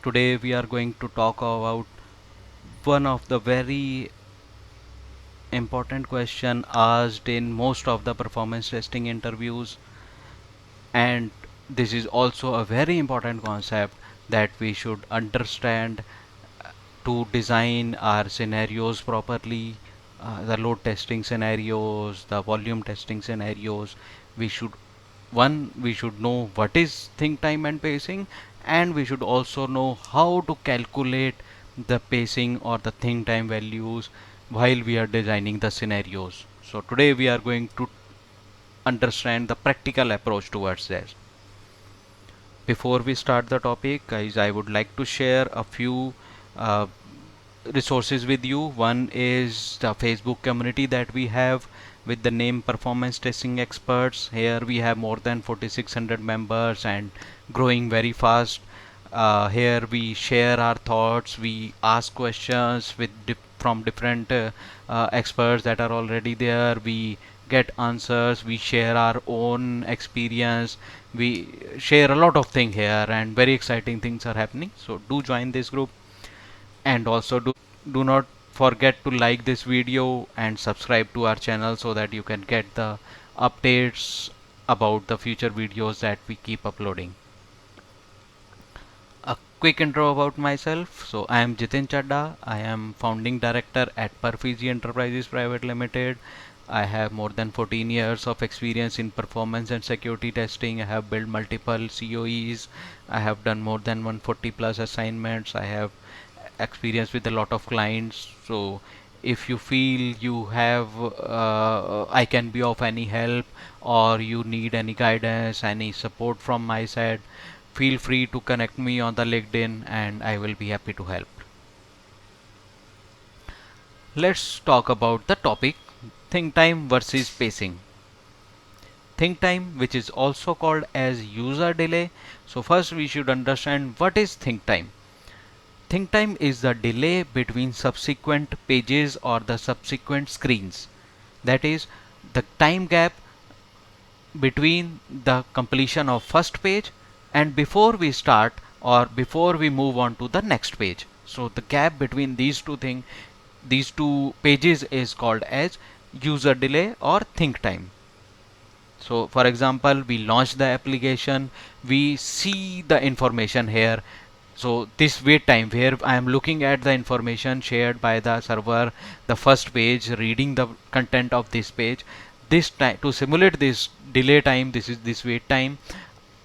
Today we are going to talk about one of the very important question asked in most of the performance testing interviews, and this is also a very important concept that we should understand to design our scenarios properly, the load testing scenarios, the volume testing scenarios. We should know what is think time and pacing, and we should also know how to calculate the pacing or the think time values while we are designing the scenarios. So today we are going to understand the practical approach towards this. Before we start the topic, guys, I would like to share a few uh, resources with you. One is the Facebook community that we have with the name Performance Testing Experts. Here we have more than 4600 members and growing very fast. Here we share our thoughts, we ask questions with from different experts that are already there. We get answers, we share our own experience, we share a lot of things here, and very exciting things are happening. So do join this group, and also do not forget to like this video and subscribe to our channel so that you can get the updates about the future videos that we keep uploading. A quick intro about myself. So I am Jitin Chadda. I am founding director at Perfeasy Enterprises Private Limited. I have more than 14 years of experience in performance and security testing. I have built multiple COEs. I have done more than 140 plus assignments. I have experience with a lot of clients. So if you feel you have I can be of any help, or you need any guidance, any support from my side, feel free to connect me on the LinkedIn and I will be happy to help. Let's talk about the topic think time versus pacing. Think time, which is also called as user delay. So first we should understand what is think time. Think time is the delay between subsequent pages or the subsequent screens. That is the time gap between the completion of first page and before we start or before we move on to the next page. So the gap between these two pages is called as user delay or think time. So for example, we launch the application, we see the information here. So this wait time where I am looking at the information shared by the server, the first page, reading the content of this page, this time to simulate this delay time, this is this wait time,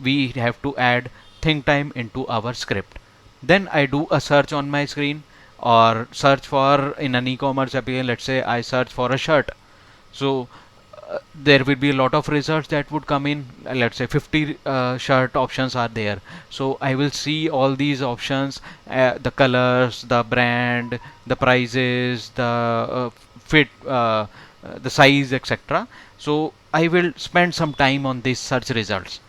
we have to add think time into our script. Then I do a search on my screen, or search for in an e-commerce application. Let's say I search for a shirt. So there will be a lot of results that would come in. Let's say 50 shirt options are there. So I will see all these options, the colors, the brand, the prices, the fit, the size, etc. So I will spend some time on these search results.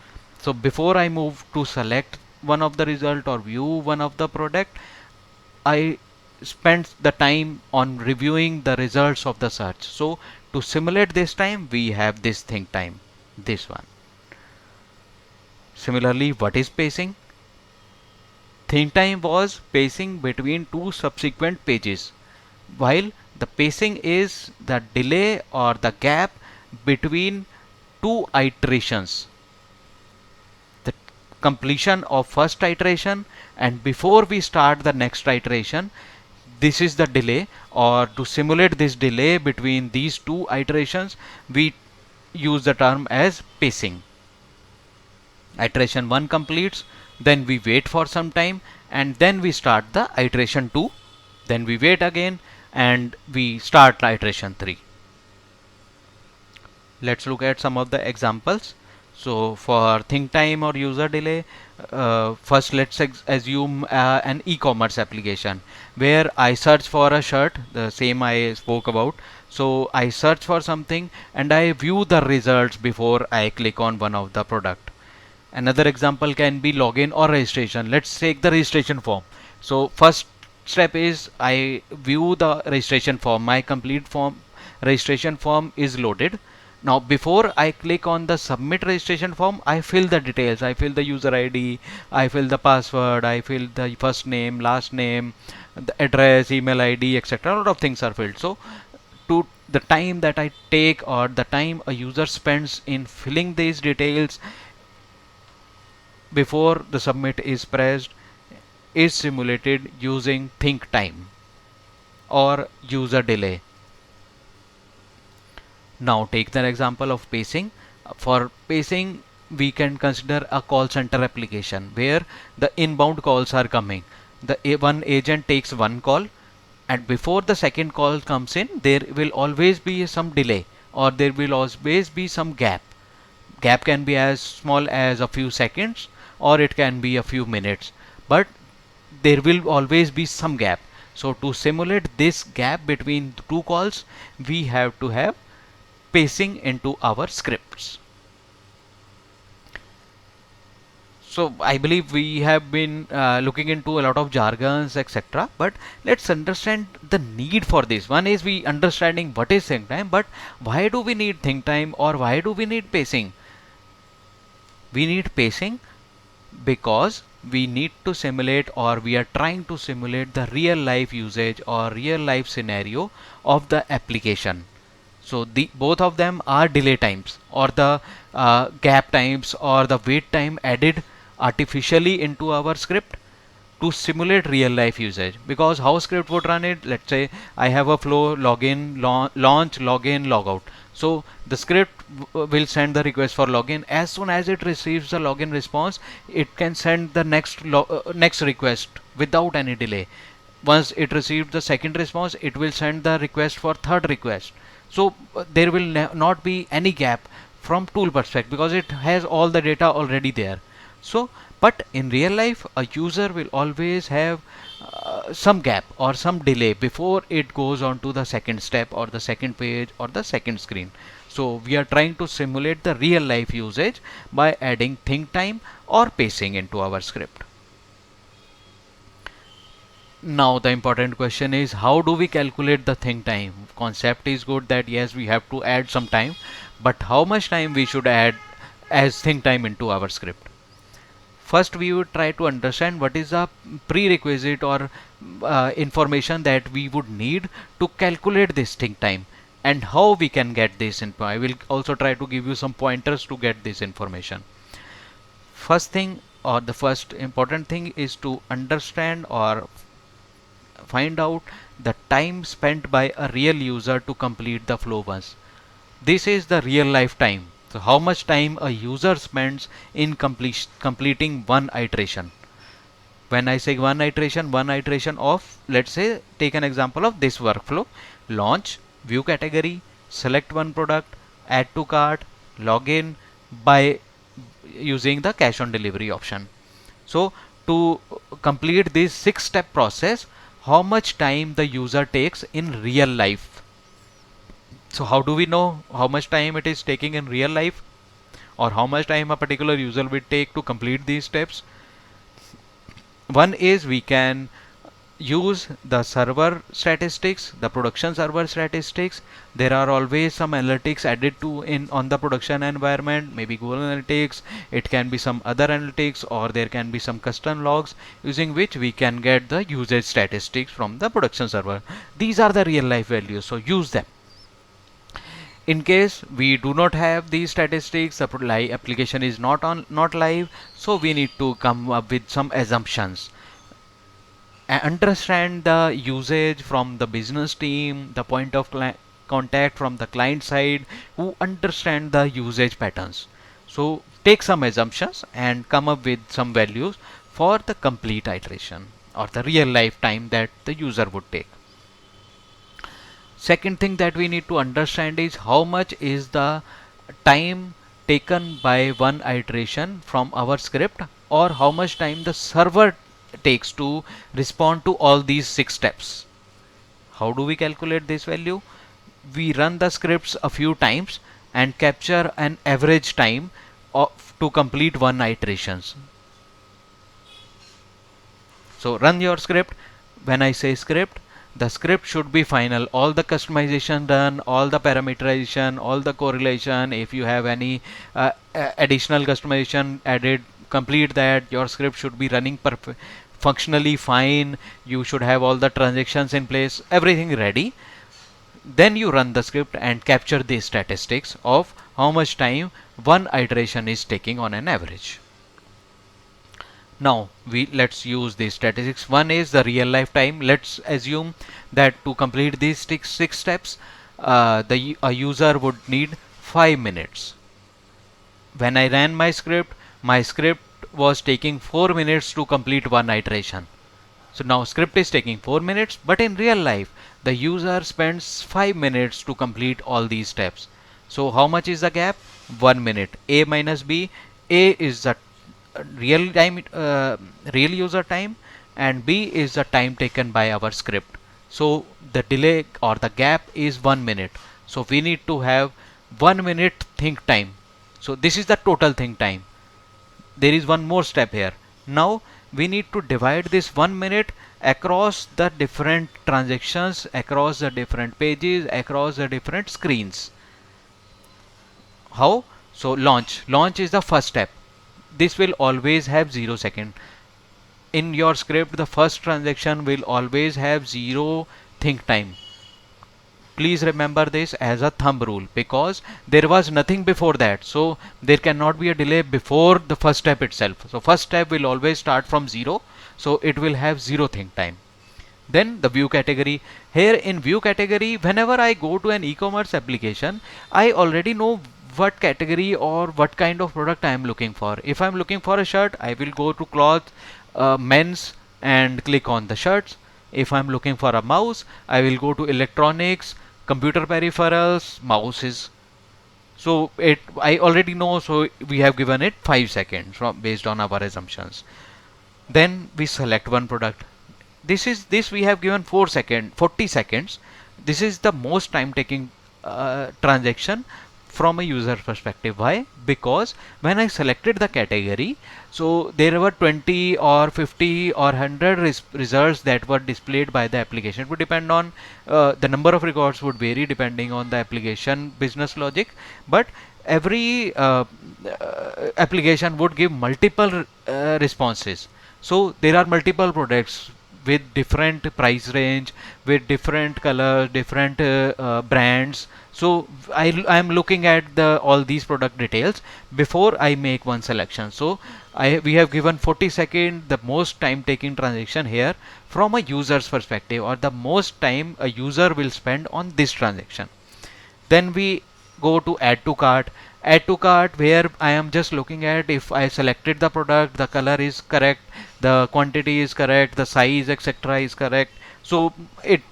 So before I move to select one of the result or view one of the product, I spent the time on reviewing the results of the search. So to simulate this time, we have this think time, this one. Similarly, what is pacing? Think time was pacing between two subsequent pages, while the pacing is the delay or the gap between two iterations. The completion of first iteration and before we start the next iteration, this is the delay, or to simulate this delay between these two iterations, we use the term as pacing. Iteration 1 completes, then we wait for some time, and then we start the iteration 2, then we wait again and we start iteration 3. Let's look at some of the examples. So for think time or user delay, first let's assume an e-commerce application where I search for a shirt, the same I spoke about. So I search for something and I view the results before I click on one of the product. Another example can be login or registration. Let's take the registration form. So first step is I view the registration form. My complete form registration form is loaded. Now before I click on the submit registration form, I fill the details. I fill the user ID, I fill the password, I fill the first name, last name, the address, email ID, etc. A lot of things are filled. So to the time that I take, or the time a user spends in filling these details before the submit is pressed, is simulated using think time or user delay. Now take the example of pacing. For pacing, we can consider a call center application where the inbound calls are coming. The one agent takes one call, and before the second call comes in, there will always be some delay, or there will always be some gap. Gap can be as small as a few seconds, or it can be a few minutes, but there will always be some gap. So to simulate this gap between two calls, we have to have pacing into our scripts. So I believe we have been looking into a lot of jargons, etc. But let's understand the need for this. One is we understanding what is think time, but why do we need think time, or why do we need pacing? We need pacing because we need to simulate, or we are trying to simulate the real life usage or real life scenario of the application. So the both of them are delay times, or the gap times, or the wait time added artificially into our script to simulate real life usage. Because how script would run it, let's say I have a flow login, launch, login, logout. So the script will send the request for login. As soon as it receives the login response, it can send the next request without any delay. Once it receives the second response, it will send the request for third request. So there will not be any gap from tool perspective, because it has all the data already there. So but in real life, a user will always have some gap or some delay before it goes on to the second step, or the second page, or the second screen. So we are trying to simulate the real life usage by adding think time or pacing into our script. Now the important question is, how do we calculate the think time? Concept is good that yes, we have to add some time, but how much time we should add as think time into our script? First we would try to understand what is the prerequisite, or information that we would need to calculate this think time, and how we can get this info. I will also try to give you some pointers to get this information. First thing, or the first important thing, is to understand or find out the time spent by a real user to complete the flow once. This is the real life time. So how much time a user spends in completing one iteration. When I say one iteration of, let's say, take an example of this workflow: launch, view category, select one product, add to cart, login, by using the cash on delivery option. So to complete this 6-step process, how much time the user takes in real life? So how do we know how much time it is taking in real life, or how much time a particular user will take to complete these steps? One is we can use the server statistics, the production server statistics. There are always some analytics added to in on the production environment, maybe Google Analytics, it can be some other analytics, or there can be some custom logs using which we can get the usage statistics from the production server. These are the real life values, so use them. In case we do not have these statistics, the application is not live, so we need to come up with some assumptions. Understand the usage from the business team, the point of contact from the client side, who understand the usage patterns. So take some assumptions and come up with some values for the complete iteration, or the real life time that the user would take. Second thing that we need to understand is how much is the time taken by one iteration from our script, or how much time the server takes to respond to all these 6 steps. How do we calculate this value? We run the scripts a few times and capture an average time to complete one iterations. So run your script. When I say script, the script should be final, all the customization done, all the parameterization, all the correlation. If you have any additional customization added, complete that. Your script should be running functionally fine. You should have all the transactions in place, everything ready. Then you run the script and capture the statistics of how much time one iteration is taking on an average. Now let's use these statistics. One is the real life time. Let's assume that to complete these six steps, a user would need 5 minutes. When I ran my script was taking 4 minutes to complete one iteration. So now script is taking 4 minutes, but in real life the user spends 5 minutes to complete all these steps. So how much is the gap? 1 minute. A minus B. A is the real time, real user time, and B is the time taken by our script. So the delay or the gap is 1 minute. So we need to have 1 minute think time. So this is the total think time. There is one more step here. Now we need to divide this 1 minute across the different transactions, across the different pages, across the different screens. How? So launch is the first step. This will always have 0 second. In your script, the first transaction will always have 0 think time. Please remember this as a thumb rule, because there was nothing before that, so there cannot be a delay before the first step itself. So first step will always start from 0, so it will have 0 think time. Then the view category. Here in view category, whenever I go to an e-commerce application, I already know what category or what kind of product I am looking for. If I am looking for a shirt, I will go to cloth, men's, and click on the shirts. If I am looking for a mouse, I will go to electronics, computer peripherals, mouses. So I already know, so we have given it 5 seconds based on our assumptions. Then we select one product. This we have given 40 seconds. This is the most time taking transaction from a user perspective. Why? Because when I selected the category, so there were 20 or 50 or 100 results that were displayed by the application. It would depend on the number of records would vary depending on the application business logic, but every application would give multiple responses. So there are multiple products with different price range, with different colors, different brands. So I am looking at all these product details before I make one selection. So we have given 40 second, the most time taking transaction here from a user's perspective, or the most time a user will spend on this transaction. Then we go to add to cart. Add to cart, where I am just looking at if I selected the product, the color is correct, the quantity is correct, the size etc is correct. So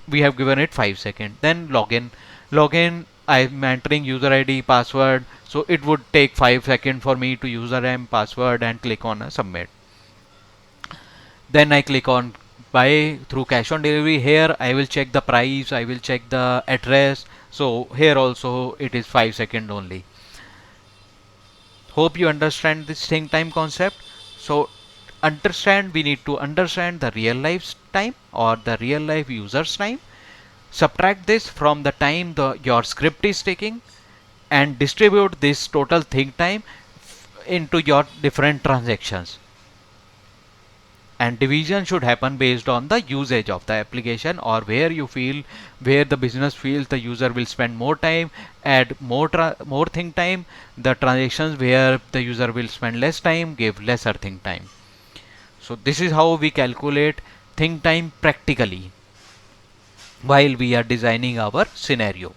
we have given it 5 seconds. Then login, I am entering user ID, password, so it would take 5 seconds for me to username, password, and click on submit. Then I click on buy through cash on delivery. Here I will check the price, I will check the address. So here also it is 5 seconds only. Hope you understand this think time concept. So we need to understand the real life time or the real life user's time. Subtract this from the time your script is taking, and distribute this total think time into your different transactions. And division should happen based on the usage of the application, or where the business feels the user will spend more time, add more think time. The transactions where the user will spend less time, give lesser think time. So this is how we calculate think time practically while we are designing our scenario.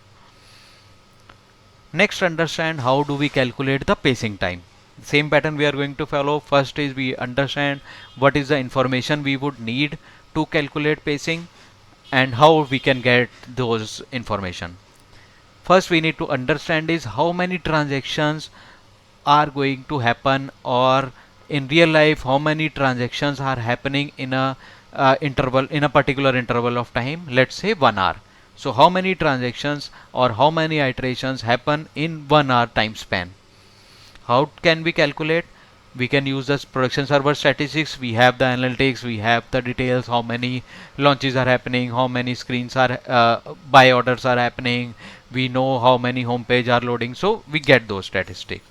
Next, understand how do we calculate the pacing time. Same pattern we are going to follow. First is we understand what is the information we would need to calculate pacing and how we can get those information. First we need to understand is how many transactions are going to happen, or in real life how many transactions are happening in a particular interval of time. Let's say 1 hour. So how many transactions or how many iterations happen in 1 hour time span? How can we calculate? We can use the production server statistics. We have the analytics, we have the details, how many launches are happening, how many screens are buy orders are happening, we know how many home page are loading, so we get those statistics.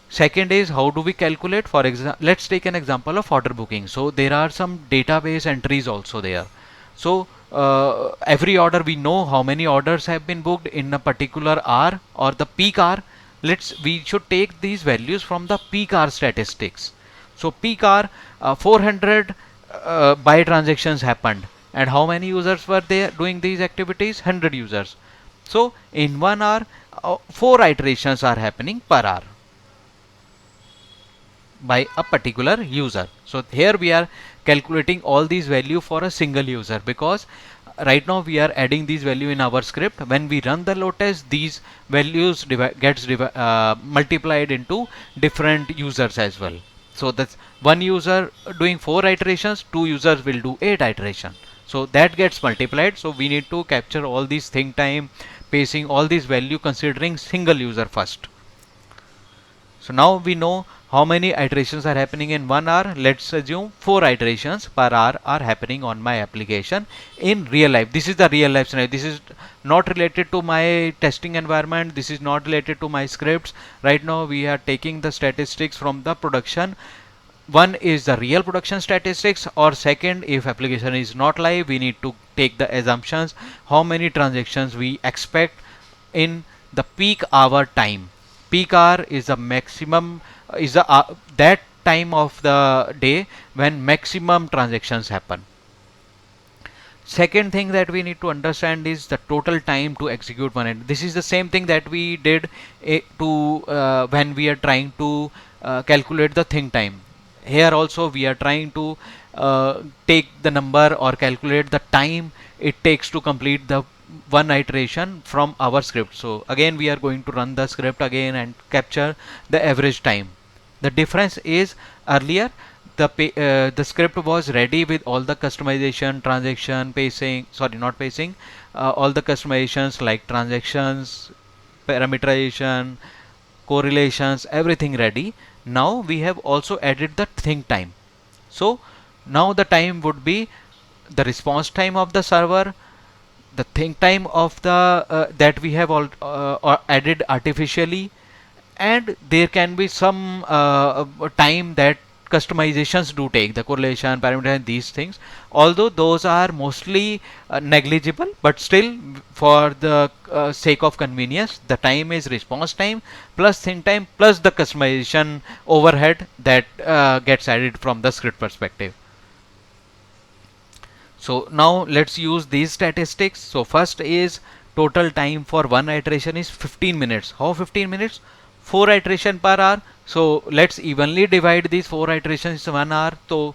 Second is, how do we calculate? For example, let's take an example of order booking. So there are some database entries also there. So every order, we know how many orders have been booked in a particular hour or the peak hour. We should take these values from the peak hour statistics. So peak hour, 400 buy transactions happened, and how many users were there doing these activities? 100 users. So in 1 hour, 4 iterations are happening per hour by a particular user. So here we are calculating all these value for a single user, because right now we are adding these value in our script. When we run the load test, these values gets multiplied into different users as well. So that's one user doing 4 iterations, 2 users will do 8 iterations. So that gets multiplied. So we need to capture all these think time, pacing, all these value considering single user first. So now we know how many iterations are happening in 1 hour. Let's assume 4 iterations per hour are happening on my application in real life. This is the real life scenario. This is not related to my testing environment. This is not related to my scripts. Right now we are taking the statistics from the production. One is the real production statistics, or second, if application is not live, we need to take the assumptions, how many transactions we expect in the peak hour time. Peak hour is the maximum, is the that time of the day when maximum transactions happen. Second thing that we need to understand is the total time to execute one end. This is the same thing that we did when we are trying to calculate the think time. Here also we are trying to take the number or calculate the time it takes to complete the one iteration from our script. So again we are going to run the script again and capture the average time. The difference is, earlier the script was ready with all the customization, transaction, pacing, sorry not pacing, all the customizations like transactions, parameterization, correlations, everything ready. Now we have also added the think time. So now the time would be the response time of the server, the think time of the that we have all added artificially, and there can be some time that customizations do take, the correlation, parameter, and these things, although those are mostly negligible, but still for the sake of convenience, the time is response time plus think time plus the customization overhead that gets added from the script perspective. So now let's use these statistics. So first is total time for one iteration is 15 minutes. How 15 minutes? 4 iteration per hour. So let's evenly divide these 4 iterations 1 hour. So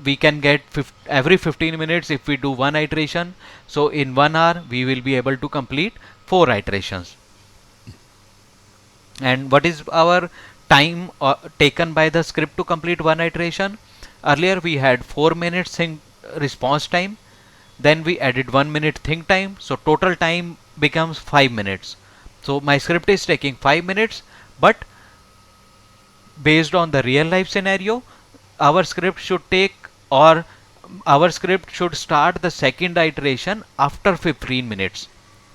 we can get every 15 minutes if we do one iteration. So in 1 hour we will be able to complete 4 iterations. And what is our time taken by the script to complete one iteration? Earlier we had 4 minutes response time, then we added 1 minute think time, so total time becomes 5 minutes. So my script is taking 5 minutes, but based on the real life scenario, our script should start the second iteration after 15 minutes.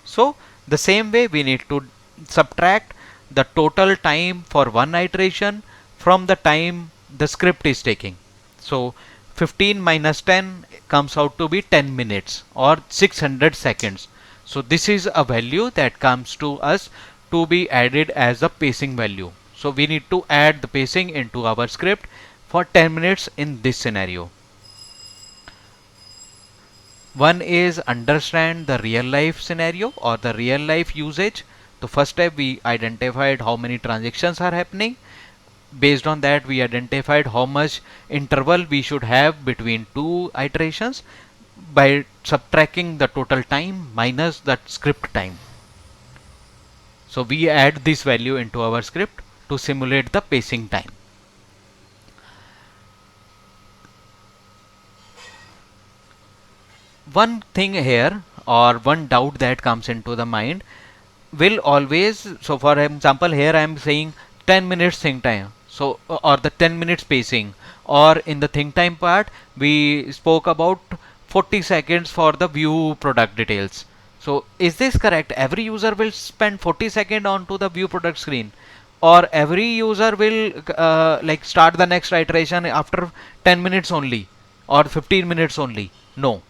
So the same way we need to subtract the total time for one iteration from the time the script is taking. So 15 minus 10 comes out to be 10 minutes or 600 seconds. So this is a value that comes to us to be added as a pacing value. So we need to add the pacing into our script for 10 minutes in this scenario. One is understand the real life scenario or the real life usage. The first step, we identified how many transactions are happening. Based on that, we identified how much interval we should have between two iterations by subtracting the total time minus that script time. So we add this value into our script to simulate the pacing time. One thing here, or one doubt that comes into the mind will always, so for example here I am saying 10 minutes sync time. So or the 10 minutes pacing, or in the think time part we spoke about 40 seconds for the view product details. So is this correct? Every user will spend 40 seconds onto the view product screen, or every user will like start the next iteration after 10 minutes only or 15 minutes only? No.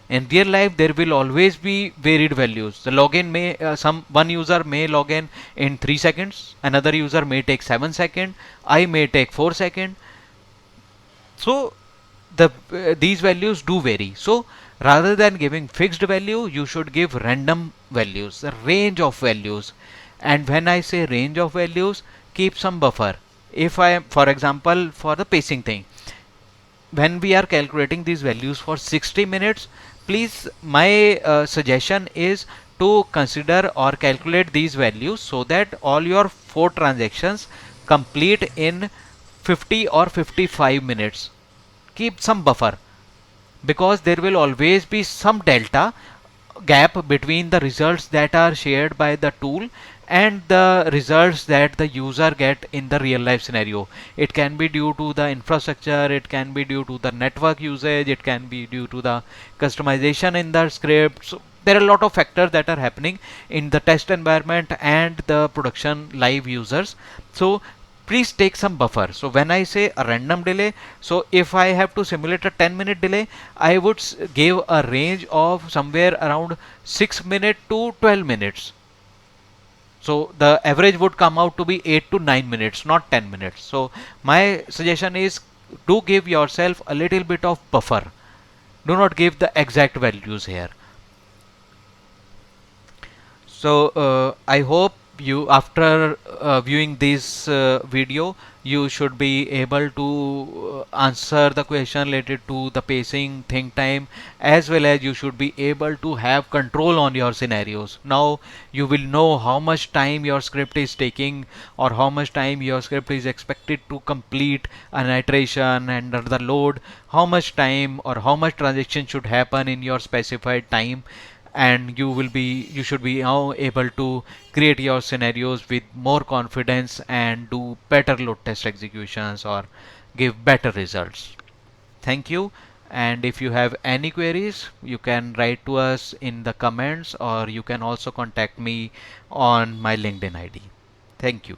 In real life there will always be varied values. The login may some one user may log in 3 seconds, another user may take 7 seconds, I may take 4 seconds. So the these values do vary. So rather than giving fixed value, you should give random values, a range of values. And when I say range of values, keep some buffer. If I am, for example, for the pacing thing, when we are calculating these values for 60 minutes, please, my suggestion is to consider or calculate these values so that all your 4 transactions complete in 50 or 55 minutes. Keep some buffer, because there will always be some delta gap between the results that are shared by the tool and the results that the user get in the real life scenario. It can be due to the infrastructure, it can be due to the network usage, it can be due to the customization in the script. So there are a lot of factors that are happening in the test environment and the production live users. So please take some buffer. So when I say a random delay, so if I have to simulate a 10-minute delay, I would give a range of somewhere around 6 minutes to 12 minutes. So the average would come out to be 8 to 9 minutes, not 10 minutes. So my suggestion is, do give yourself a little bit of buffer. Do not give the exact values here. So I hope you, after viewing this video, you should be able to answer the question related to the pacing, think time, as well as you should be able to have control on your scenarios. Now you will know how much time your script is taking, or how much time your script is expected to complete an iteration under the load, how much time or how much transaction should happen in your specified time. And you should be now able to create your scenarios with more confidence and do better load test executions or give better results. Thank you. And if you have any queries, you can write to us in the comments, or you can also contact me on my LinkedIn ID. Thank you.